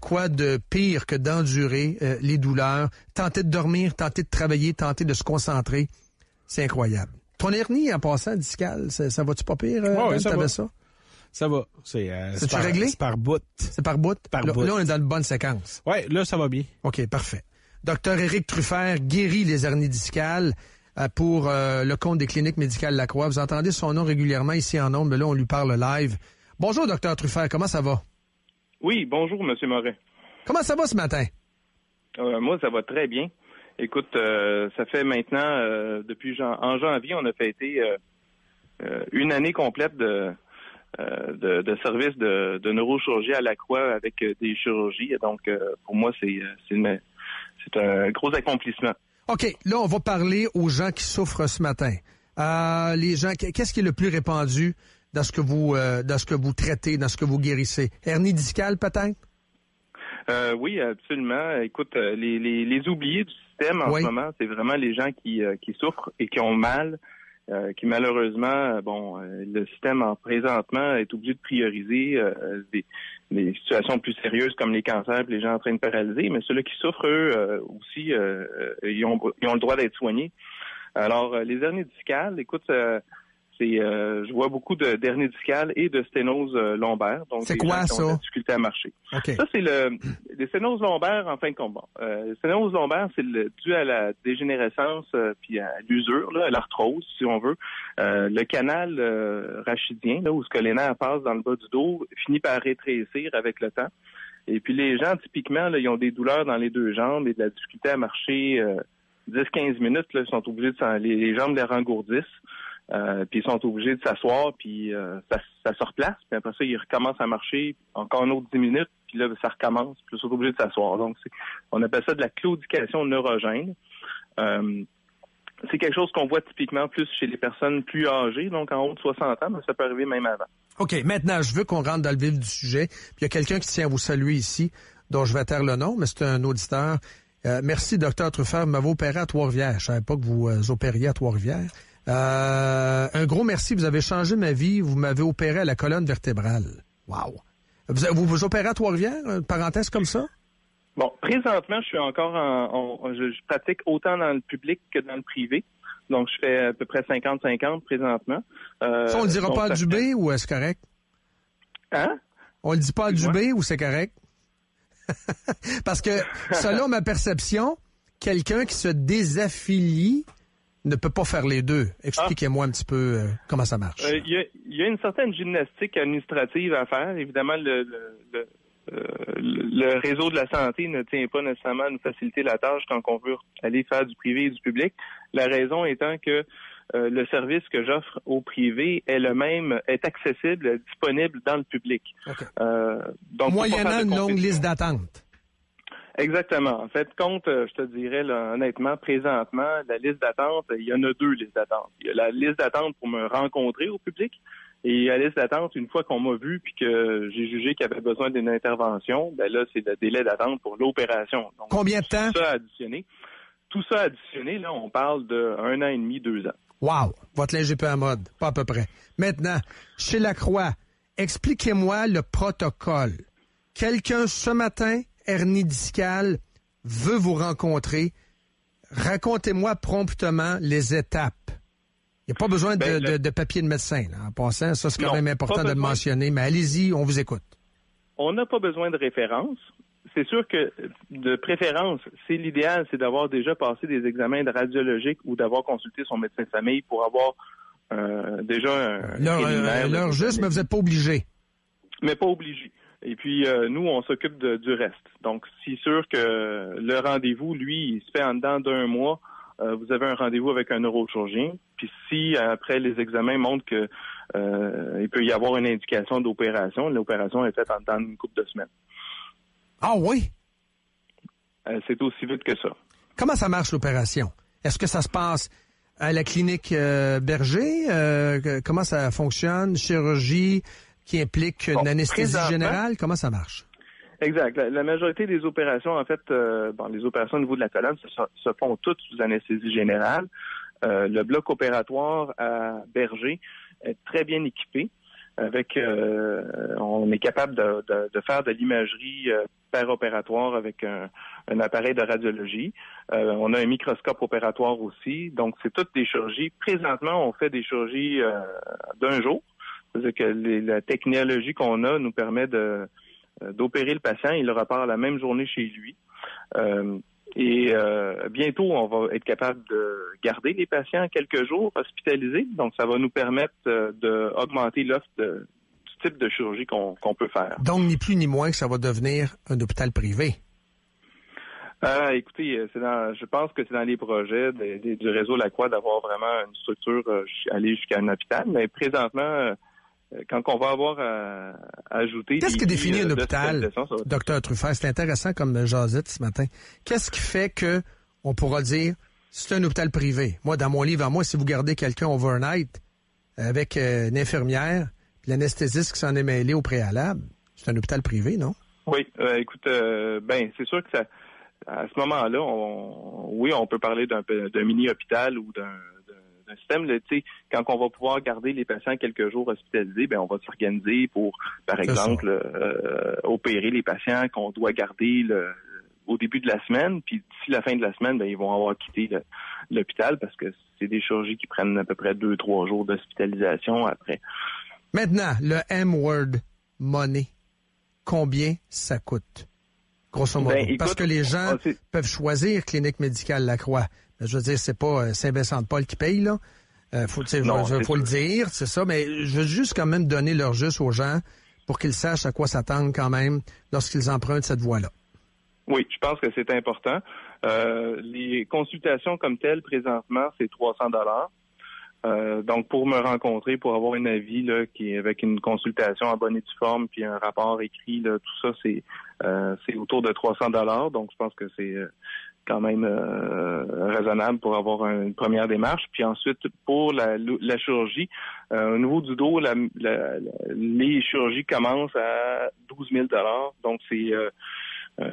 quoi de pire que d'endurer les douleurs, tenter de dormir, tenter de travailler, tenter de se concentrer. C'est incroyable. Ton hernie, en passant, discale, ça va-tu pas pire? Oui, ça va. Ça va. C'est-tu réglé? C'est par bout. C'est par bout? Par là, bout. Là, on est dans une bonne séquence. Oui, là, ça va bien. OK, parfait. Docteur Éric Truffert guérit les hernies discales pour le compte des cliniques médicales Lacroix. Vous entendez son nom régulièrement ici en ondes, mais là, on lui parle live. Bonjour, docteur Truffert, comment ça va? Oui, bonjour, M. Morin. Comment ça va ce matin? Moi, ça va très bien. Écoute, ça fait maintenant, depuis en janvier, on a fêté une année complète de service de neurochirurgie à Lacroix avec des chirurgies. Donc, pour moi, c'est un gros accomplissement. OK, là, on va parler aux gens qui souffrent ce matin. Les gens, qu'est-ce qui est le plus répandu dans ce que vous traitez, dans ce que vous guérissez? Hernie discale, peut-être? Oui, absolument. Écoute, les oubliés du système en ce moment, c'est vraiment les gens qui souffrent et qui ont mal, qui malheureusement, le système présentement est obligé de prioriser des situations plus sérieuses comme les cancers, les gens en train de paralyser, mais ceux-là qui souffrent, eux aussi, ils ont le droit d'être soignés. Alors, les hernies discales, écoute, je vois beaucoup d'hernies discales et de sténose lombaire. Donc, c'est quoi ça? Qui ont de la difficulté à marcher. Okay. Ça, c'est les sténoses lombaires en fin de compte. Les sténoses lombaires, c'est dû à la dégénérescence puis à l'usure, à l'arthrose, si on veut. Le canal rachidien, là, où ce que les nerfs passent dans le bas du dos, finit par rétrécir avec le temps. Et puis les gens, typiquement, là, ils ont des douleurs dans les deux jambes et de la difficulté à marcher 10-15 minutes. Là, ils sont obligés les jambes les rengourdissent. Puis ils sont obligés de s'asseoir, puis ça se replace, puis après ça, ils recommencent à marcher encore une autre 10 minutes, puis là, ça recommence, puis ils sont obligés de s'asseoir. Donc, on appelle ça de la claudication neurogène. C'est quelque chose qu'on voit typiquement plus chez les personnes plus âgées, donc en haut de 60 ans, mais ça peut arriver même avant. OK, maintenant, je veux qu'on rentre dans le vif du sujet. Puis il y a quelqu'un qui tient à vous saluer ici, dont je vais taire le nom, mais c'est un auditeur. Merci, docteur Truffert, vous m'avez opéré à Trois-Rivières. Je savais pas que vous opériez à Trois-Rivières. Un gros merci, vous avez changé ma vie, vous m'avez opéré à la colonne vertébrale. Wow. Vous opérez à Trois-Rivières, une parenthèse comme ça? Bon, présentement, je suis encore je pratique autant dans le public que dans le privé. Donc, je fais à peu près 50-50 présentement. Ça, on le dira pas à Dubé ou est-ce correct? Hein? On le dit pas à Dubé ou c'est correct? Parce que, selon ma perception, quelqu'un qui se désaffilie ne peut pas faire les deux. Expliquez-moi un petit peu comment ça marche. Il y a une certaine gymnastique administrative à faire. Évidemment, le réseau de la santé ne tient pas nécessairement à nous faciliter la tâche quand on veut aller faire du privé et du public. La raison étant que le service que j'offre au privé est le même, est accessible, disponible dans le public. Okay. Donc, moyennant une longue liste d'attente. Exactement. En fait, je te dirais, là, honnêtement, présentement, la liste d'attente, il y en a deux listes d'attente. Il y a la liste d'attente pour me rencontrer au public et la liste d'attente, une fois qu'on m'a vu puis que j'ai jugé qu'il y avait besoin d'une intervention, ben là, c'est le délai d'attente pour l'opération. Donc, combien de temps? Tout ça additionné, là, on parle de 1 an et demi, 2 ans. Wow! Votre linge est peu à mode. Pas à peu près. Maintenant, chez Lacroix, expliquez-moi le protocole. Quelqu'un, ce matin, hernie discale, veut vous rencontrer. Racontez-moi promptement les étapes. Il n'y a pas besoin de papier de médecin. Là. En passant, ça, c'est quand même important de le mentionner. Mais allez-y, on vous écoute. On n'a pas besoin de référence. C'est sûr que, de préférence, c'est l'idéal, c'est d'avoir déjà passé des examens de radiologique ou d'avoir consulté son médecin de famille pour avoir déjà un l'heure juste, mais vous n'êtes pas obligé. Mais pas obligé. Et puis, nous, on s'occupe du reste. Donc, c'est sûr que le rendez-vous, lui, il se fait en dedans d'1 mois. Vous avez un rendez-vous avec un neurochirurgien. Puis si, après, les examens montrent que il peut y avoir une indication d'opération, l'opération est faite en dedans d'une couple de semaines. Ah oui? C'est aussi vite que ça. Comment ça marche, l'opération? Est-ce que ça se passe à la clinique Berger? Comment ça fonctionne? Chirurgie qui implique une anesthésie générale? Comment ça marche? Exact. La majorité des opérations, en fait, les opérations au niveau de la colonne se font toutes sous anesthésie générale. Le bloc opératoire à Berger est très bien équipé. On est capable de faire de l'imagerie super opératoire avec un appareil de radiologie. On a un microscope opératoire aussi. Donc, c'est toutes des chirurgies. Présentement, on fait des chirurgies d'un jour. C'est-à-dire que la technologie qu'on a nous permet d'opérer le patient. Il le repart la même journée chez lui. Bientôt, on va être capable de garder les patients quelques jours hospitalisés. Donc, ça va nous permettre d'augmenter l'offre du type de chirurgie qu'on peut faire. Donc, ni plus ni moins que ça va devenir un hôpital privé. Écoutez, je pense que c'est dans les projets du réseau Lacroix d'avoir vraiment une structure aller jusqu'à un hôpital. Mais présentement, quand on va avoir à ajouter... Qu'est-ce qui définit un hôpital, Dr. Truffert? C'est intéressant comme jasette ce matin. Qu'est-ce qui fait que on pourra dire c'est un hôpital privé? Moi, dans mon livre à moi, si vous gardez quelqu'un overnight avec une infirmière, l'anesthésiste qui s'en est mêlé au préalable, c'est un hôpital privé, non? Oui, écoute, c'est sûr que à ce moment-là, on peut parler d'un mini-hôpital ou d'un système. Là, quand on va pouvoir garder les patients quelques jours hospitalisés, on va s'organiser pour, par exemple, opérer les patients qu'on doit garder au début de la semaine. Puis d'ici la fin de la semaine, ils vont avoir quitté l'hôpital parce que c'est des chirurgies qui prennent à peu près 2-3 jours d'hospitalisation après. Maintenant, le M-word, money, combien ça coûte? Grosso modo. Écoute, parce que les gens peuvent choisir Clinique Médicale Lacroix. Je veux dire, c'est pas Saint-Vincent-de-Paul qui paye, là. Faut le dire, c'est ça. Mais je veux juste quand même donner leur juste aux gens pour qu'ils sachent à quoi s'attendre quand même lorsqu'ils empruntent cette voie-là. Oui, je pense que c'est important. Les consultations comme telles, présentement, c'est 300 $. Donc, pour me rencontrer, pour avoir un avis là, qui est avec une consultation en bonne et due forme, puis un rapport écrit, là, tout ça, c'est autour de 300 $. Donc, je pense que c'est quand même raisonnable pour avoir une première démarche. Puis ensuite, pour la chirurgie, au niveau du dos, les chirurgies commencent à 12 000 $. Donc, c'est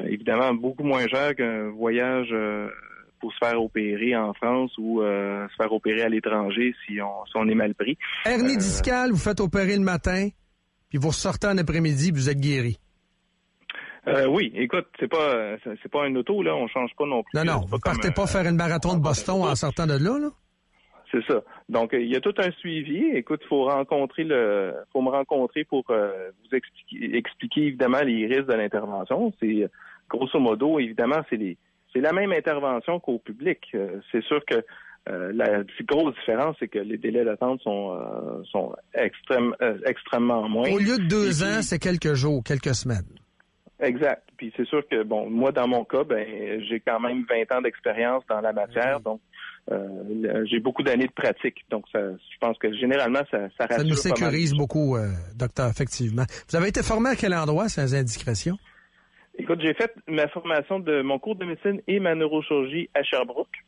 évidemment beaucoup moins cher qu'un voyage pour se faire opérer en France ou se faire opérer à l'étranger si on est mal pris. Hernie discale, vous faites opérer le matin, puis vous ressortez en après-midi, vous êtes guéri. Oui, écoute, c'est pas un auto, là, on change pas non plus. Non, vous partez pas faire une marathon de Boston en sortant de là? C'est ça. Donc, il y a tout un suivi. Écoute, faut me rencontrer pour vous expliquer évidemment les risques de l'intervention. C'est grosso modo, évidemment, c'est la même intervention qu'au public. C'est sûr que la grosse différence, c'est que les délais d'attente sont extrêmement moins. Au lieu de 2 ans, c'est quelques jours, quelques semaines. Exact. Puis c'est sûr que, moi, dans mon cas, j'ai quand même 20 ans d'expérience dans la matière, donc j'ai beaucoup d'années de pratique. Donc, je pense que généralement, ça rassure. Ça nous sécurise beaucoup, docteur, effectivement. Vous avez été formé à quel endroit, sans indiscrétion? Écoute, j'ai fait ma formation de mon cours de médecine et ma neurochirurgie à Sherbrooke.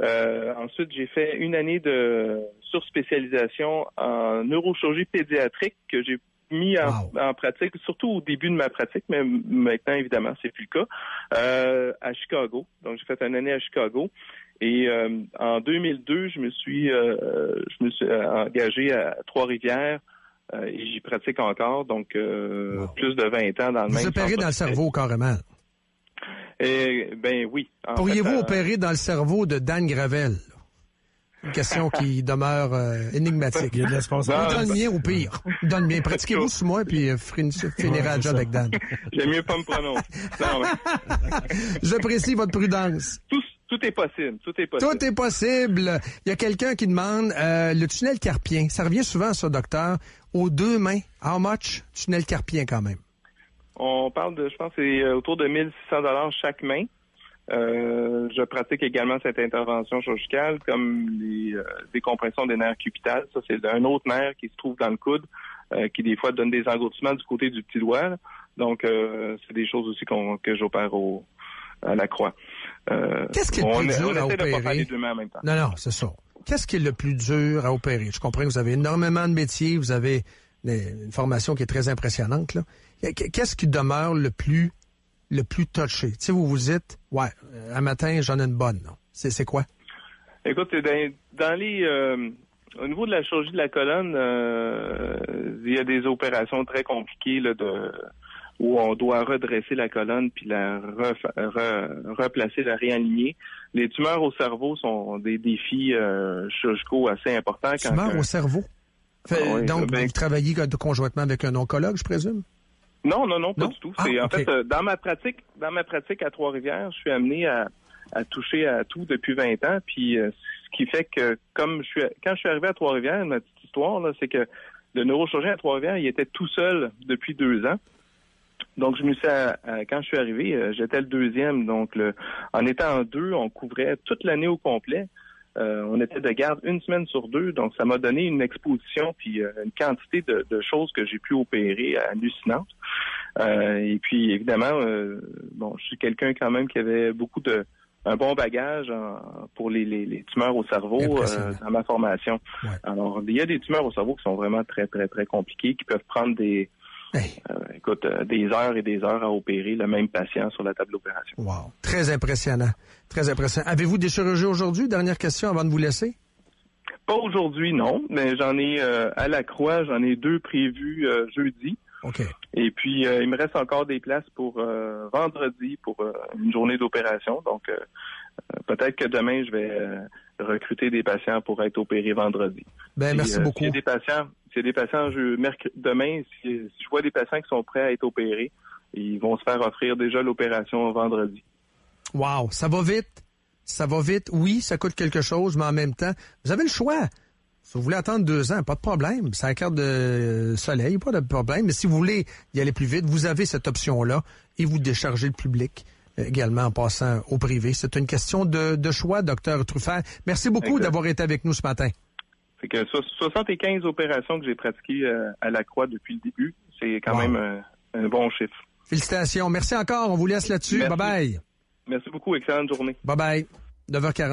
Ensuite, j'ai fait une année de surspécialisation en neurochirurgie pédiatrique que j'ai mis en pratique, surtout au début de ma pratique, mais maintenant, évidemment, c'est plus le cas, à Chicago. Donc, j'ai fait une année à Chicago. Et en 2002, je me suis engagé à Trois-Rivières et j'y pratique encore. Donc, plus de 20 ans dans le même... Vous opérez dans le cerveau, carrément. Oui. Pourriez-vous opérer dans le cerveau de Dan Gravel? Une question qui demeure énigmatique. Il y a de l'espace. Dans le mien, au pire. Dans le mien. Pratiquez-vous sous moi, puis finirez la job avec Dan. J'aime mieux pas me prononcer. J'apprécie votre prudence. Tout est possible. Tout est possible. Il y a quelqu'un qui demande le tunnel carpien. Ça revient souvent, ça, docteur. Aux 2 mains. How much? Tunnel carpien, quand même. On parle de, je pense, c'est autour de 1 600 $ chaque main. Je pratique également cette intervention chirurgicale comme les décompressions des nerfs cupitales. Ça, c'est un autre nerf qui se trouve dans le coude, qui des fois donne des engourdissements du côté du petit doigt. Là. Donc, c'est des choses aussi que j'opère à la croix. Qu'est-ce qui est le plus dur à opérer? De pas faire les 2 mains en même temps. Non, c'est ça. Qu'est-ce qui est le plus dur à opérer? Je comprends que vous avez énormément de métiers, vous avez une formation qui est très impressionnante, là. Qu'est-ce qui demeure le plus touché? Tu sais, vous vous dites, un matin, j'en ai une bonne. Non? C'est quoi? Écoute, dans les... au niveau de la chirurgie de la colonne, il y a des opérations très compliquées là, où on doit redresser la colonne puis la replacer, la réaligner. Les tumeurs au cerveau sont des défis chirurgicaux assez importants. Tumeurs au cerveau? Donc, vous travaillez conjointement avec un oncologue, je présume? Non, pas du tout. C'est en okay. fait dans ma pratique à Trois-Rivières, je suis amené à toucher à tout depuis 20 ans. Puis ce qui fait que quand je suis arrivé à Trois-Rivières, ma petite histoire là, c'est que le neurochirurgien à Trois-Rivières, il était tout seul depuis 2 ans. Donc, je me suis quand je suis arrivé, j'étais le deuxième. Donc, en étant en 2, on couvrait toute l'année au complet. On était de garde 1 semaine sur 2. Donc, ça m'a donné une exposition puis une quantité de choses que j'ai pu opérer hallucinantes. Et puis, évidemment, je suis quelqu'un quand même qui avait un bon bagage pour les tumeurs au cerveau dans ma formation. Ouais. Alors, il y a des tumeurs au cerveau qui sont vraiment très, très, très compliquées, qui peuvent prendre des heures et des heures à opérer le même patient sur la table d'opération. Wow. Très impressionnant. Très impressionnant. Avez-vous des chirurgies aujourd'hui? Dernière question avant de vous laisser. Pas aujourd'hui, non. Mais j'en ai à la Croix, j'en ai 2 prévus jeudi. OK. Et puis, il me reste encore des places pour vendredi pour une journée d'opération. Donc, peut-être que demain, je vais recruter des patients pour être opérés vendredi. Merci beaucoup. S'il y a des patients demain, si je vois des patients qui sont prêts à être opérés, ils vont se faire offrir déjà l'opération vendredi. Wow, ça va vite. Ça va vite. Oui, ça coûte quelque chose, mais en même temps, vous avez le choix. Si vous voulez attendre 2 ans, pas de problème. C'est la carte de soleil, pas de problème. Mais si vous voulez y aller plus vite, vous avez cette option-là et vous déchargez le public également en passant au privé. C'est une question de choix, Dr. Truffert. Merci beaucoup d'avoir été avec nous ce matin. Fait que 75 opérations que j'ai pratiquées à la Croix depuis le début, c'est quand même un bon chiffre. Félicitations. Merci encore. On vous laisse là-dessus. Bye-bye. Merci beaucoup. Excellente journée. Bye-bye. 9h40.